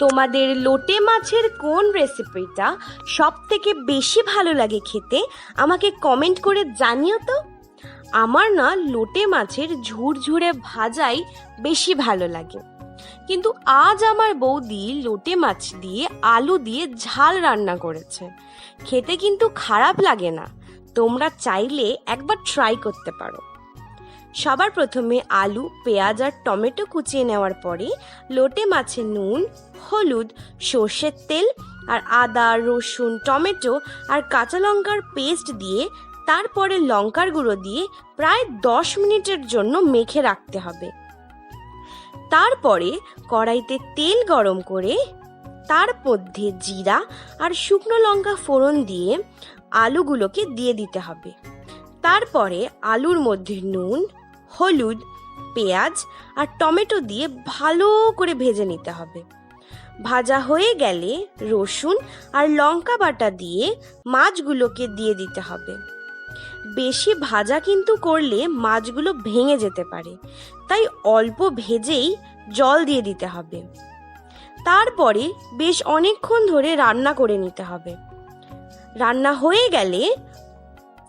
তোমাদের লোটে মাছের কোন রেসিপিটা সব থেকে বেশি ভালো লাগে খেতে আমাকে কমেন্ট করে জানিও তো। আমার না লোটে মাছের ঝুরঝুরে ভাজাই বেশি ভালো লাগে, কিন্তু আজ আমার বৌদি লোটে মাছ দিয়ে আলু দিয়ে ঝাল রান্না করেছে। খেতে কিন্তু খারাপ লাগে না, তোমরা চাইলে একবার ট্রাই করতে পারো। সবার প্রথমে আলু, পেঁয়াজ আর টমেটো কুচিয়ে নেওয়ার পরে লোটে মাছে নুন, হলুদ, সর্ষের তেল আর আদা, রসুন, টমেটো আর কাঁচা লঙ্কার পেস্ট দিয়ে তারপরে লঙ্কার গুঁড়ো দিয়ে প্রায় 10 মিনিটের জন্য মেখে রাখতে হবে। তারপরে কড়াইতে তেল গরম করে তার মধ্যে জিরা আর শুকনো লঙ্কা ফোড়ন দিয়ে আলুগুলোকে দিয়ে দিতে হবে। তারপরে আলুর মধ্যে নুন, হলুদ, পেঁয়াজ আর টমেটো দিয়ে ভালো করে ভেজে নিতে হবে। ভাজা হয়ে গেলে রসুন আর লঙ্কা বাটা দিয়ে মাছগুলোকে দিয়ে দিতে হবে। বেশি ভাজা কিন্তু করলে মাছগুলো ভেঙে যেতে পারে, তাই অল্প ভেজেই জল দিয়ে দিতে হবে। তারপরে বেশ অনেকক্ষণ ধরে রান্না করে নিতে হবে। রান্না হয়ে গেলে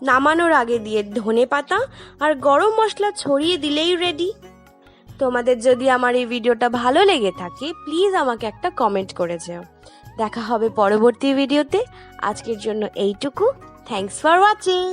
নামানোর আগে দিয়ে ধনেপাতা আর গরম মশলা ছড়িয়ে দিলেই রেডি। তোমাদের যদি আমার এই ভিডিওটা ভালো লেগে থাকে প্লিজ আমাকে একটা কমেন্ট করে যেও। দেখা হবে পরবর্তী ভিডিওতে। আজকের জন্য এইটুকু। Thanks for watching.